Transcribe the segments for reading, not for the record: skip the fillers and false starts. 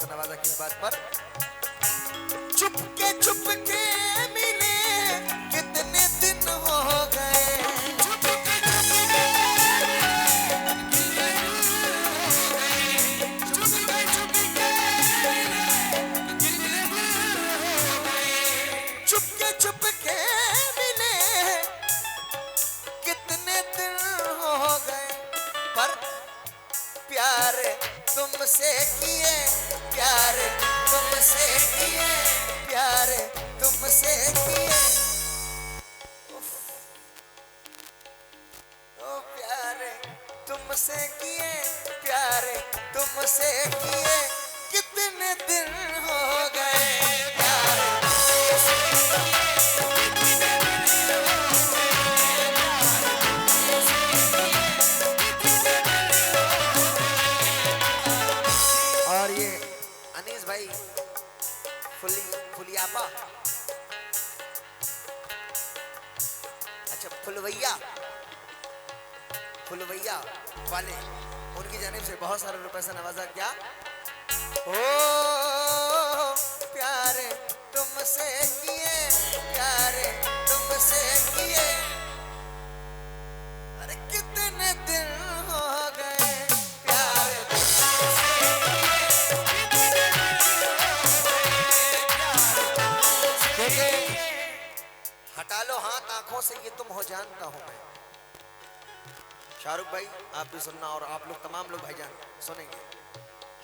पैसा नवाजा की इस बात पर। चुपके चुपके मिले कितने दिन हो गए, चुपके चुपके मिले चुपके चुपके चुपके चुपके मिले कितने दिन हो गए, पर प्यार तुमसे किए, प्यार तुमसे किए, प्यार तुमसे किए, ओ प्यार तुमसे किए, प्यार तुमसे किए कितने दिन हो गए, प्यार तुमसे किए कितने दिन हो गए, और ये अनीस भाई फुलियापा, अच्छा फुलवैया वाले, उनकी जानिब से बहुत सारे रुपए से नवाजा। क्या ओ प्यार तुमसे किए, प्यार तुमसे किए, अरे कितने दिन हो गए, प्यार तुमसे किए कितने दिन हो गए, हटा लो हाथ आंखों से ये तुम हो जानता हूं मैं। शाहरुख भाई आप भी सुनना और आप लोग तमाम लोग भाईजान सुनेंगे।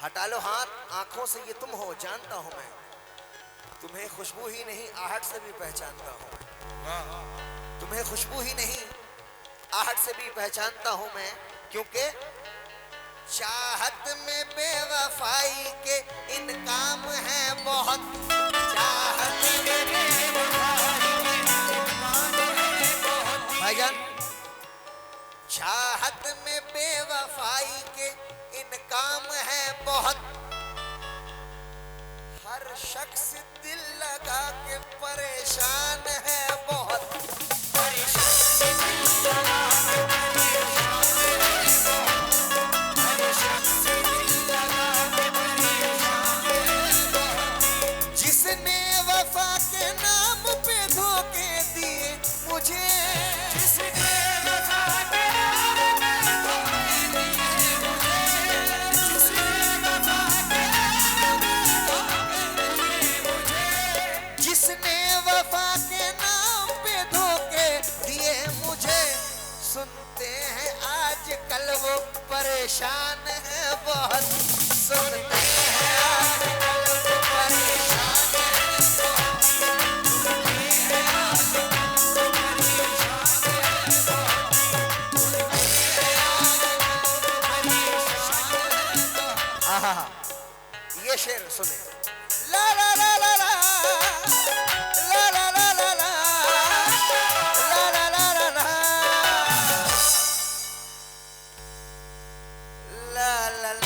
हटा लो हाथ आंखों से ये तुम हो जानता हूं मैं, तुम्हें खुशबू ही नहीं आहट से भी पहचानता हूं मैं, तुम्हें खुशबू ही नहीं आहट से भी पहचानता हूं मैं, क्योंकि चाहत में बेवफाई के इनकाम है बहुत, चाहत में बेवफाई के इनकाम है बहुत भाईजान, चाहत में बेवफाई के इनकाम है बहुत, हर शख्स दिल लगा के परेशान है बहुत, हर शख्स दिल लगा के परेशान है बहुत, हर शख्स दिल लगा के परेशान है बहुत, जिसने वफा के नाम पे धोखे दिए मुझे, जिसने वफा के नाम पे धोखे दिए मुझे, जिसने वफा के नाम पे धोखे दिए मुझे, जिसने वफा के नाम पे धोखे दिए मुझे, सुनते हैं आजकल वो परेशान है बहुत, सुनते हैं आजकल वो परेशान है बहुत, सुनते हैं आजकल वो परेशान है बहुत, सुनते हैं आजकल वो परेशान है बहुत। आहा ये शेर सुने, ला ला ला ला ला ला ला ला ला ला ला ला ला ला ला ला ला ला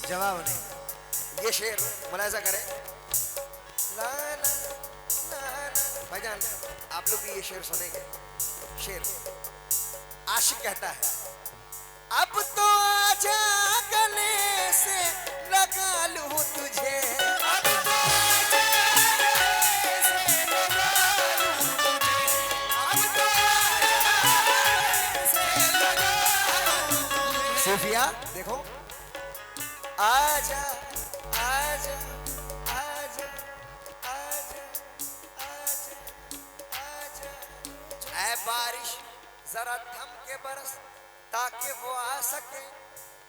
जवाब नहीं, ये शेर मुलाजा करें, ला ला ला भाईजान आप लोग भी ये शेर सुनेंगे। शेर आशिक कहता है, अब तो आजा गले से लगा लूं तुझे, अब तो आजा गले से लगा लूं तुझे, अब तो आजा गले से लगा लूं तुझे। सूफिया देखो, आजा आजा आजा आजा आजा आजा, ऐ बारिश जरा थम के बरस ताकि वो आ सके,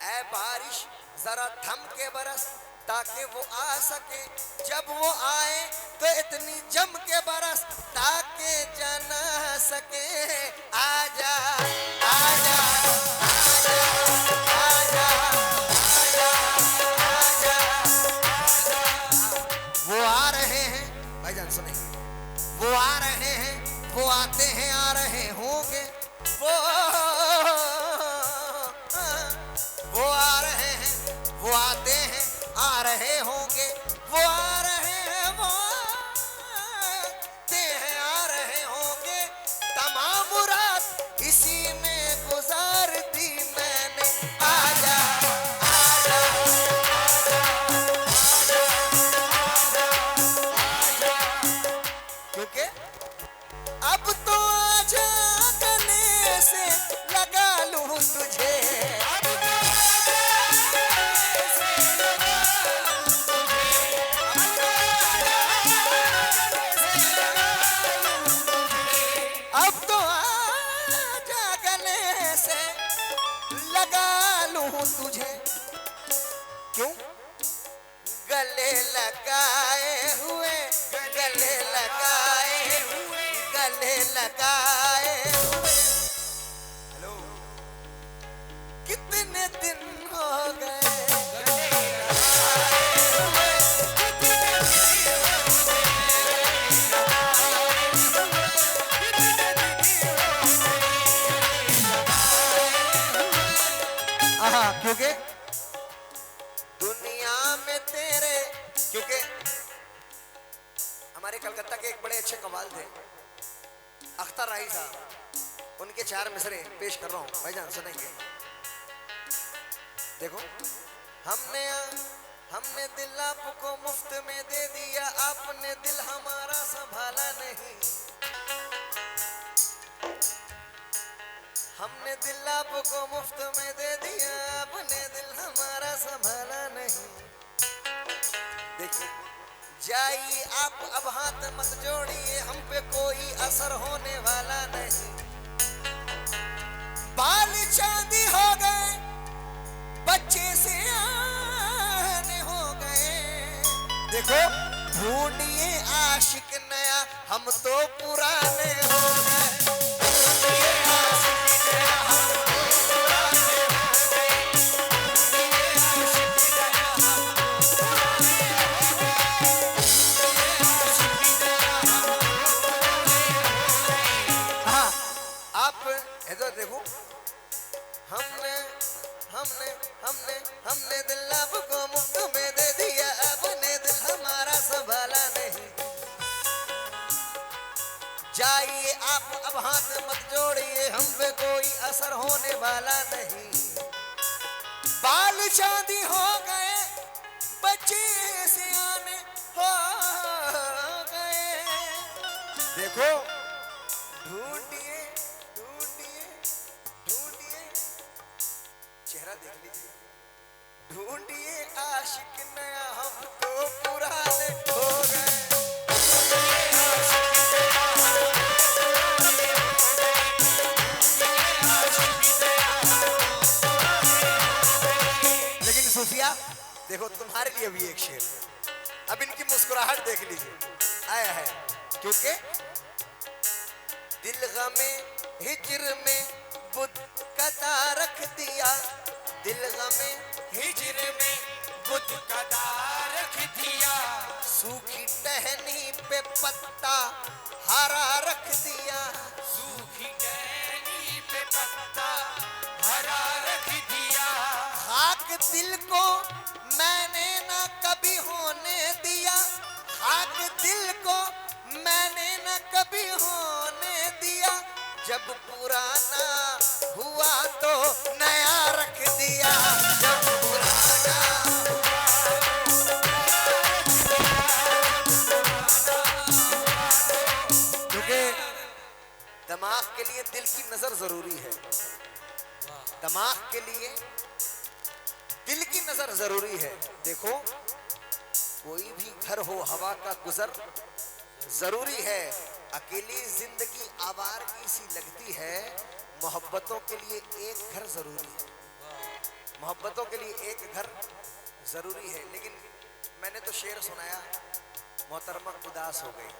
ऐ बारिश जरा थम के बरस ताकि वो आ सके, जब वो आए तो इतनी जम के बरस ताकि जाना सके, आजा आजा आजा आजा वो आ रहे हैं भाईजान सुने, वो आ रहे हैं, वो आते हैं, आ रहे होंगे, वो आ रहे हैं, वो आते हैं, आ रहे होंगे, वो आ रहे हैं, वो आते हैं, आ रहे होंगे। तमाम रात इसी में गुजार दी मैंने। आजा आजा क्योंकि अब तो आजा गले से लगा लूं तुझे। अब तो आजा गले से लगा लूं तुझे। क्यों? गले लगाए हुए, गले लगाए हुए, गले लगाए हुए। हेलो, कितने दिन हो गए गले लगाए हुए, कितने दिन हो गए। क्योंकि दुनिया में तेरे, क्योंकि हमारे कलकत्ता के एक बड़े अच्छे कव्वाल थे अख्तर राही साहब, उनके 4 मिसरे पेश कर रहा हूं भाईजान, सुनेंगे। देखो, हमने दिल आपको मुफ्त में दे दिया, आपने दिल हमारा संभाला नहीं। हमने दिल आपको मुफ्त में दे दिया, आपने दिल हमारा संभाला नहीं। देखिए, जाइए आप अब हाथ मत जोड़िए, हम पे कोई असर होने वाला नहीं। बाल चांदी हो गए, बच्चे से आने हो गए। देखो, ढूंढिए आशिक नया, हम तो पुराने हो गए। देखो, हमने हमने हमने हमने दिल आपको मुफ्त में दे दिया, आपने दिल हमारा संभाला नहीं। जाइए आप अब हाथ मत जोड़िए, हम पे कोई असर होने वाला नहीं। बाल चांदी हो गए, बच्चे सियाने हो गए। देखो, ढूंढिए चेहरा देख लीजिए, ढूंढिए आशिक नया, हम तो पुराने हो गए। लेकिन सूफिया देखो, तुम्हारे लिए भी एक शेर, अब इनकी मुस्कुराहट देख लीजिए, आया है। क्योंकि दिल गमे हिज्र में बुत कदा रख दिया, दिल गमे हिज्र में बुत कदा रख दिया। सूखी टहनी पे पत्ता हरा रख दिया, सूखी टहनी पे पत्ता हरा रख दिया। खाक दिल को मैंने ना कभी होने दिया, खाक दिल को मैंने ना कभी होने दिया। जब पुराना हुआ तो नया रख दिया, जब पुराना क्योंकि दिमाग के लिए दिल की नजर जरूरी है, दिमाग के लिए दिल की नजर जरूरी है। देखो, कोई भी घर हो हवा का गुजर जरूरी है। अकेली जिंदगी आवारगी सी लगती है, मोहब्बतों के लिए एक घर जरूरी है, मोहब्बतों के लिए एक घर जरूरी है। लेकिन मैंने तो शेर सुनाया, मोहतरमा उदास हो गई।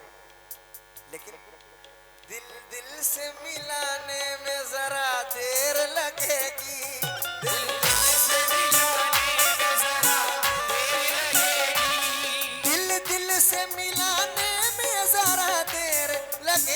लेकिन दिल दिल से मिलाने में जरा देर लगेगी, दिल दिल से मिलाने में जरा देर लगेगी, दिल दिल से मिलाने में जरा देर लगेगी।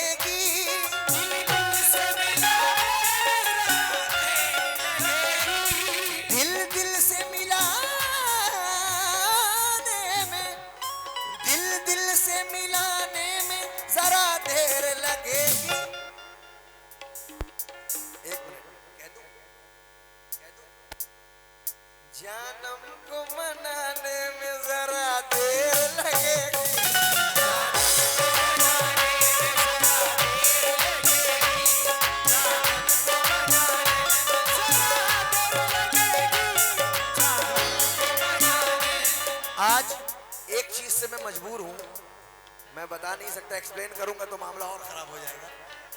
जानम को मनाने में जरा देर लगेगी, आज एक चीज से मैं मजबूर हूं, मैं बता नहीं सकता, एक्सप्लेन करूंगा तो मामला और खराब हो जाएगा।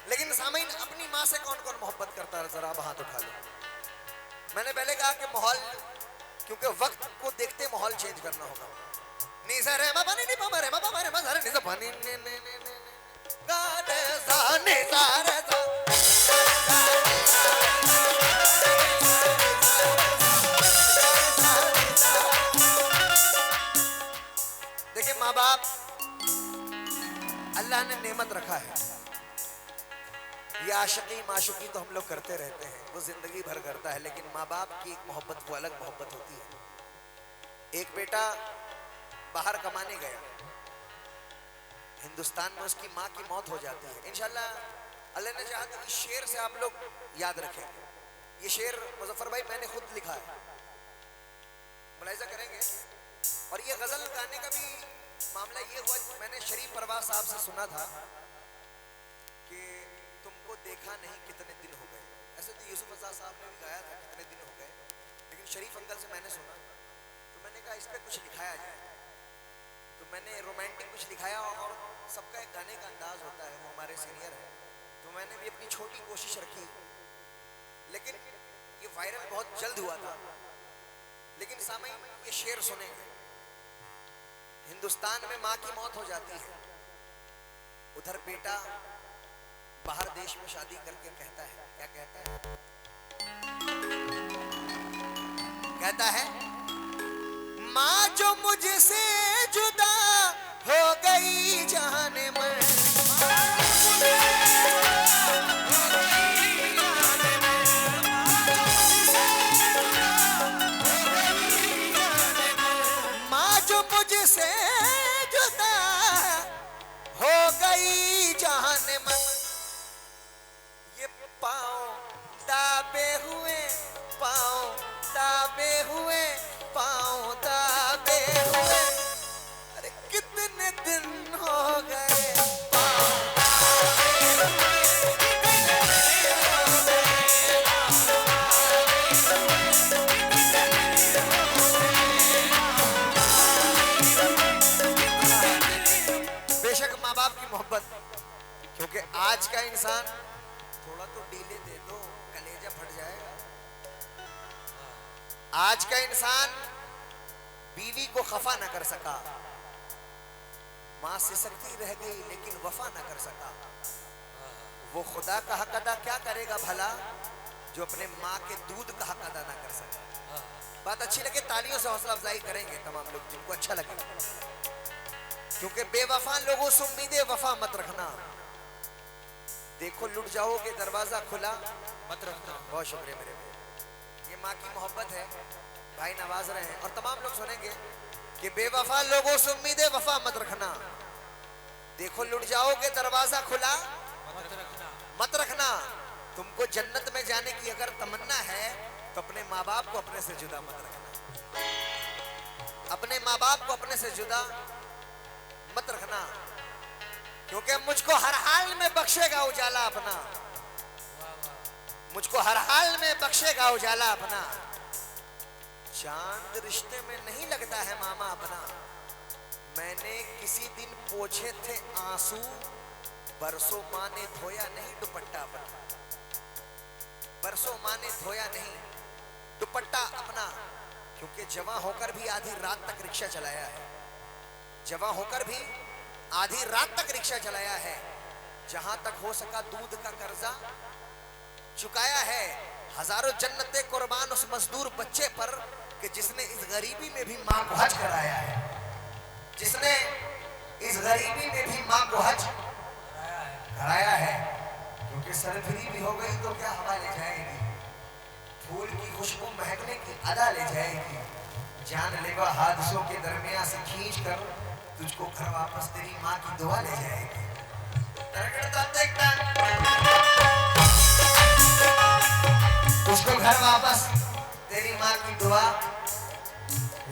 लेकिन सामीन, अपनी माँ से कौन कौन मोहब्बत करता है, जरा आप हाथ उठा लो। मैंने पहले कहा कि माहौल, क्योंकि वक्त को देखते माहौल चेंज करना होगा। निज़र है बाबा नहीं बाबा रे बाबा रे मज़र निज़र पानी ने गाने जाने सारे सा। देखिए माँ बाप अल्लाह ने नेमत रखा है, ये आशिकी माशुकी तो हम लोग करते रहते हैं, वो जिंदगी भर करता है, लेकिन माँ बाप की एक मोहब्बत, वो अलग मोहब्बत होती है। एक बेटा बाहर कमाने गया, हिंदुस्तान में उसकी माँ की मौत हो जाती है। इंशाल्लाह अल्लाह ने चाहा तो इस शेर से आप लोग याद रखेंगे। ये शेर मुजफ्फर भाई मैंने खुद लिखा है, मुलाहिजा करेंगे। और ये गजल गाने का भी मामला ये हुआ, मैंने शरीफ परवाज साहब से सुना था कि तुमको देखा नहीं कितने दिन हो गए। ऐसे तो यूसुफ अज़ा साहब ने भी गाया था कितने दिन हो गए, लेकिन शरीफ अंकल से मैंने सुना तो मैंने कहा इस पे कुछ लिखाया जाए। तो मैंने रोमांटिक कुछ लिखाया, और सबका एक गाने का अंदाज होता है, वो हमारे सीनियर है, तो मैंने भी अपनी छोटी कोशिश रखी। लेकिन ये वायरल बहुत जल्द हुआ था। लेकिन सामईन, ये शेर सुनेंगे। हिंदुस्तान में माँ की मौत हो जाती है, उधर बेटा बाहर देश में शादी करके कहता है, क्या कहता है? कहता है माँ जो मुझसे जुदा हो गई जाने मन, माँ जो मुझसे जुदा हो गई जाने मन, ये पाँव दाबे हुए, पाँव दाबे हुए, पाँव दाबे हुए, अरे कितने दिन हो गए पाँव दाबे हुए, बेशक माँ बाप की मोहब्बत, क्योंकि आज का इंसान थोड़ा तो डीले दे दो कलेजा फट जाएगा। आज का इंसान बीवी को खफा न कर सका, मां से सकती रह गई लेकिन वफा न कर सका। वो खुदा का हक अदा क्या करेगा भला, जो अपने माँ के दूध का हक अदा ना कर सका। बात अच्छी लगे तालियों से हौसला अफजाई करेंगे तमाम लोग जिनको अच्छा लगे, क्योंकि बेवफा लोगों से उम्मीदें वफा मत रखना। देखो लुट जाओगे दरवाजा खुला मत रखना। बहुत शुक्रिया मेरे भाई, ये माँ की मोहब्बत है, भाई नवाज रहे हैं। और तमाम लोग सुनेंगे कि बेवफा लोगों से उम्मीदें वफा मत रखना, देखो लुट जाओगे दरवाजा खुला मत रखना। तुमको जन्नत में जाने की अगर तमन्ना है तो अपने माँ बाप को अपने से जुदा मत रखना, अपने माँ बाप को अपने से जुदा मत रखना, क्योंकि मुझको हर हाल में बख्शेगा उजाला अपना, मुझको हर हाल में बख्शेगा उजाला अपना। चांद रिश्ते में नहीं लगता है मामा अपना, मैंने किसी दिन पोछे थे आंसू, बरसों माँ ने धोया नहीं दुपट्टा अपना, बरसों माँ ने धोया नहीं दुपट्टा अपना। क्योंकि जवां होकर भी आधी रात तक रिक्शा चलाया है, जवां होकर भी आधी रात तक रिक्शा चलाया है, जहां तक हो सका दूध का कर्जा चुकाया है। हजारों जन्नतें कुर्बान उस मजदूर बच्चे पर कि जिसने इस गरीबी में भी माँ को हज कराया है, जिसने इस गरीबी में भी माँ को हज कराया है। क्योंकि सरफरी भी हो गई तो क्या हवा ले जाएगी, फूल की खुशबू महकने की अदा ले जाएगी, जानलेवा हादसों के दरमियान से खींच कर तुझको घर वापस तेरी माँ की दुआ ले जाएगी। उसको घर वापस तेरी माँ की दुआ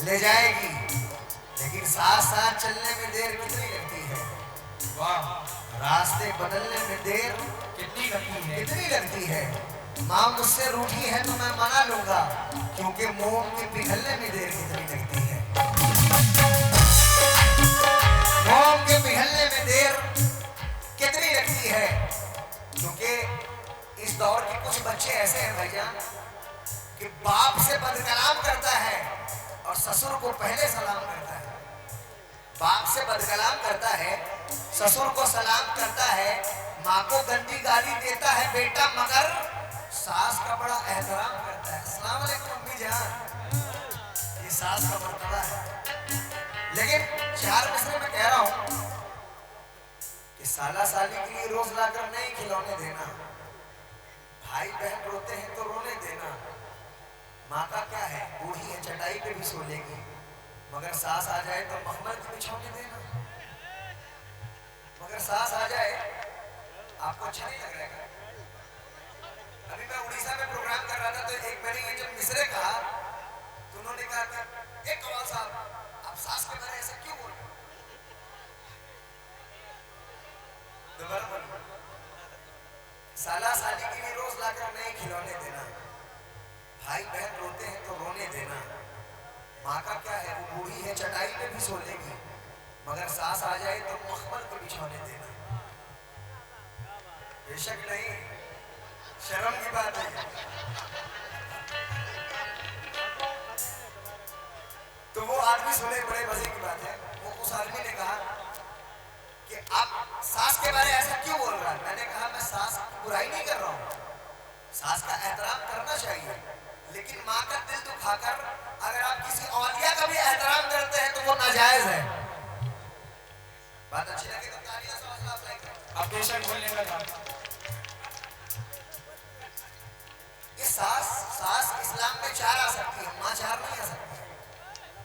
ले जाएगी, लेकिन साथ साथ चलने में देर कितनी लगती है। वाह, रास्ते बदलने में देर कितनी लगती है। कितनी लगती है। माँ मुझसे रूठी है तो मैं मना लूंगा, क्योंकि मोम के पिघलने में देर कितनी लगती है। मोम के पिघलने में देर कितनी लगती है, क्योंकि इस दौर के कुछ बच्चे ऐसे हैं भाईजान कि बाप से बदकलाम करता है और ससुर को पहले सलाम करता है। बाप से बदकलाम करता है, ससुर को सलाम करता है, माँ को गंदी गाली देता है बेटा, मगर सास का बड़ा एहतराम करता है। अस्सलाम वालेकुम अम्मी जान, ये सास का मर्तबा है। लेकिन 4 मिसरे में कह रहा हूं कि साला साली के लिए रोज लाकर नहीं खिलौने देना, भाई बहन रोते हैं तो रोने देना। माँ का क्या है, बूढ़ी है चटाई पे भी सो लेगी, मगर सास आ जाए तो मखमल के बिछौने देना। मगर सास आ जाए, आपको अच्छा नहीं लग रहा है। अभी मैं उड़ीसा में प्रोग्राम कर रहा था, तो एक मैंने ये जब मिसरे कहा तो उन्होंने कहा कि एक कवाल साहब आप सास के बारे ऐसा क्यों बोल रहे हो। दोबारा बोलो, साला साली के लिए रोज लाकर नए खिलौने देना, भाई बहन रोते हैं तो रोने देना। माँ का क्या है, वो बूढ़ी है चटाई पे भी सो लेगी, मगर सास आ जाए तो मखमल के बिछौने देना। बेशक नहीं, शर्म की बात है। तो वो आदमी सुने, बड़े मजे की बात है, वो उस आदमी ने कहा कि आप सास के बारे ऐसा क्यों बोल रहा है। मैंने कहा मैं सास की बुराई नहीं कर रहा हूँ, सास का एहतराम करना चाहिए, लेकिन माँ का दिल दुखाकर अगर आप किसी औलिया का भी एहतराम करते हैं तो वो नाजायज है। बात अच्छी लगी तो तालियां से हौसला अफजाई करें। अब बेशक बोलने लगा। ये सास इस्लाम में 4 आ सकती है, माँ 4 नहीं आ सकती।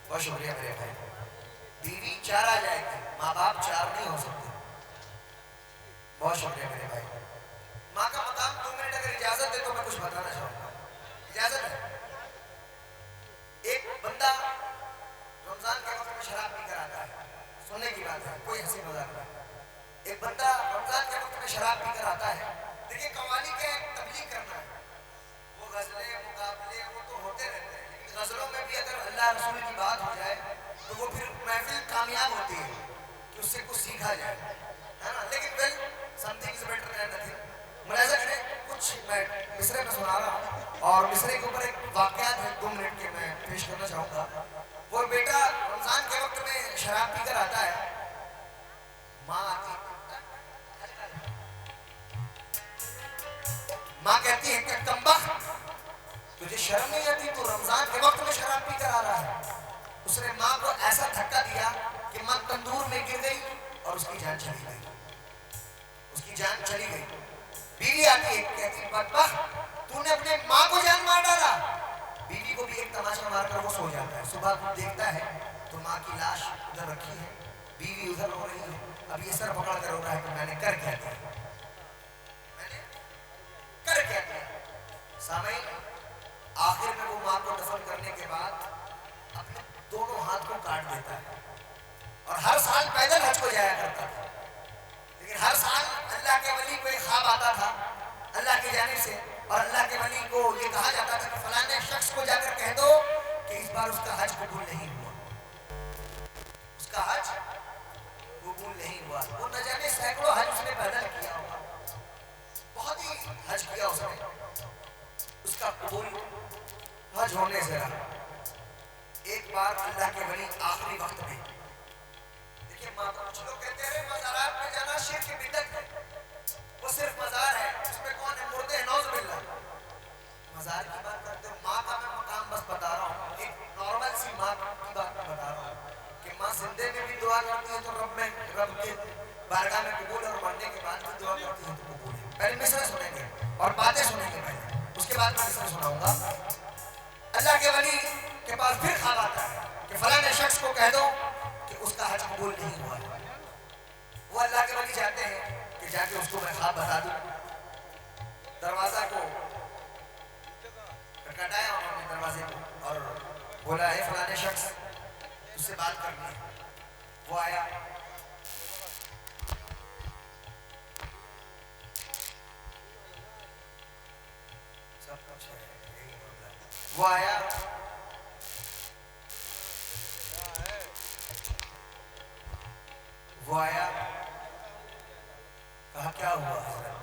बहुत शुक्रिया मेरे भाई। बीवी 4 आ जाएगी, माँ बाप 4 नहीं हो सकते। बहुत शुक्रिया मेरे भाई। माँ का मकाम 2 मिनट अगर इजाजत दे तो मैं कुछ बताना चाहूंगा, इजाजत है। एक बंदा रमजान के वक्त में शराब पीकर आता है, सुनने की बात है, कोई हंसी मजाक नहीं। एक बंदा रमजान के वक्त में शराब पीकर आता है। देखिए कव्वाली के तबलीग करना है, वो गजलें मुकाबले वो तो होते रहते हैं, लेकिन गजलों में भी अगर अल्लाह रसूल की बात हो जाए तो वो फिर महफिल कामयाब होती है कि उससे कुछ सीखा जाए, है ना। लेकिन well something is better than nothing. मुलाहिजा करें, कुछ मैं मिसरे में सुना रहा हूँ और मिसरे के ऊपर एक वाकयात है 2 मिनट के मैं पेश करना चाहूँगा। वो बेटा रमजान के वक्त में शराब पीकर आता है, माँ आती, माँ कहती है कि कमबख्त, तुझे शर्म नहीं आती, तू रमजान के वक्त में शराब पीकर आ रहा है। उसने माँ को ऐसा धक्का दिया कि माँ तंदूर में गिर गई और उसकी जान चली गई, उसकी जान चली गई। बीवी आती है, कहती बदबख्त, तूने अपने माँ को जान मार डाला। बीवी को भी एक तमाशा मारकर वो सो जाता है। सुबह को देखता है तो माँ की लाश उधर रखी है, बीवी उधर रो रही है। अब ये सर पकड़ कर रो रहा है कि मैंने कर क्या दिया, मैंने कर क्या दिया। सामईन, आखिर में वो माँ को दफन करने के बाद अपने दोनों हाथ को काट देता है और हर साल पैदल हज को जाया करता था। लेकिन हर साल अल्लाह के वली को एक ख्वाब आता था अल्लाह की जानिब से, और अल्लाह के वली को ये कहा जाता था कि फलाने शख्स को जाकर कह दो कि इस बार उसका हज कबूल नहीं हुआ, उसका हज कबूल नहीं हुआ। वो न जाने सैकड़ों हज उसने पैदल किया होगा, बहुत ही हज किया उसने, उसका कबूल हज होने से रहा। एक बार अल्लाह के वली आखिरी वक्त में, देखिए माँ को कुछ लोग कहते हैं मज़ारात में जाना शिर्क की बिदअत है, वो सिर्फ मज़ार है, उसमें कौन है, मुर्दे हैं, नौज़ बिल्लाह। मज़ार की बात करते हो, माँ का मैं मकाम बस बता रहा हूँ, एक नॉर्मल सी माँ की बात मैं बता रहा हूँ कि माँ जिंदे में भी दुआ करती है तो रब के बारगाह में कबूल, और मरने के बाद भी दुआ करती है तो कबूल है। पहले मिसरे सुनेंगे और बातें सुनेंगे पहले, उसके बाद मैं मिसरे सुनाऊंगा। अल्लाह के वली के पास फिर ख्वाब आता है कि फलाने शख्स को कह दो कि उसका हज कबूल नहीं हुआ है। वो अल्लाह के वली चाहते हैं कि जाके उसको मैं ख्वाब बता दूं। दरवाजा को खटखटाया उन्होंने, दरवाजे को, और बोला है फलाने शख्स उससे बात करनी है। वो आया, सब कुछ है, यही मामला है। वो आया, वो आया, कहा क्या हुआ हज़रत?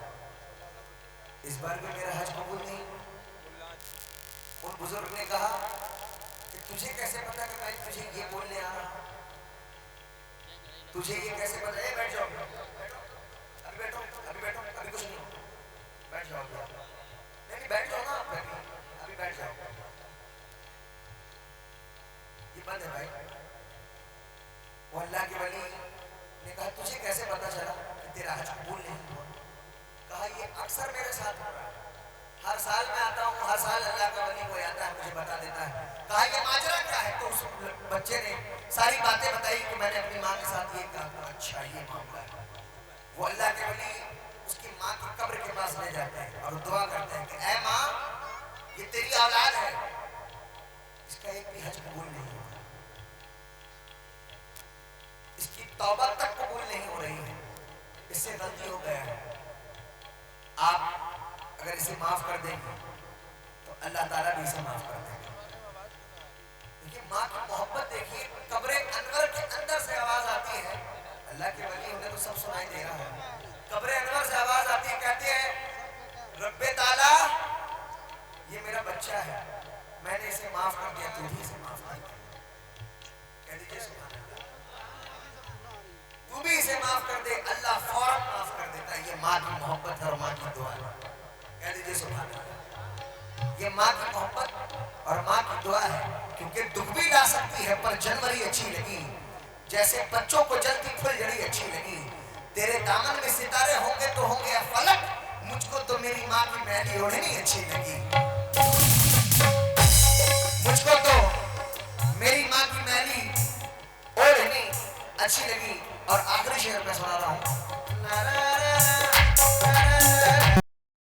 इस बार भी मेरा हज कबूल नहीं। उन बुजुर्ग ने कहा कि तुझे कैसे पता कि मैं तुझे ये बोलने आ रहा हूं? तुझे ये कैसे पता? ए बैठ जाओ, अभी बैठो, अभी बैठो, अभी कुछ नहीं, बैठ जाओ। नहीं बैठ जाओ ना आप, अभी बैठ जाओ। ये बंद है भाई। वो अल्लाह के वली ने कहा तुझे कैसे पता चला कि तेरा हज कबूल नहीं हुआ? कहा ये अक्सर मेरे साथ हो रहा है, हर साल मैं आता हूँ, हर साल अल्लाह का वली कोई आता है मुझे बता देता है। कहा ये माजरा क्या है? तो उस बच्चे ने सारी बातें बताई कि मैंने अपनी माँ के साथ ये कहा। अच्छा ये मामला है। वो अल्लाह के वली उसकी माँ की कब्र के पास ले जाते हैं और दुआ करते हैं कि ऐ माँ, ये तेरी औलाद है, इसका एक भी हज कबूल नहीं हुआ, इसकी तौबा तक कबूल नहीं हो रही है, इससे गलती हो गया है, आप अगर इसे माफ कर देंगे तो अल्लाह ताला भी इसे माफ कर देगा। देखिए माँ की मोहब्बत देखिए। कब्रे अनवर के अंदर से आवाज आती है, अल्लाह के वली उन्हें तो सब सुनाई दे रहा है। कब्रे अनवर से आवाज आती है, कहते हैं रब्बे ताला ये मेरा बच्चा है, मैंने इसे माफ कर दिया, तू भी इसे माफ कर दे। कह दीजिए सुभान अल्लाह। तू भी इसे माफ कर दे, अल्लाह फौरन माफ कर देता है। ये माँ की मोहब्बत है और माँ की दुआ है। कह दीजिए सुभान अल्लाह। ये माँ की मोहब्बत और माँ की दुआ है, क्योंकि दुख भी ला सकती है पर जनवरी अच्छी लगी, जैसे बच्चों को जलती फुलझड़ी अच्छी लगी। तेरे दामन में सितारे होंगे तो होंगे फलक, मुझको तो मेरी माँ की मैली ओढ़नी अच्छी लगी, मुझको तो मेरी माँ की मैली ओढ़नी अच्छी लगी। और आखिरी शेर में सुना रहा हूँ।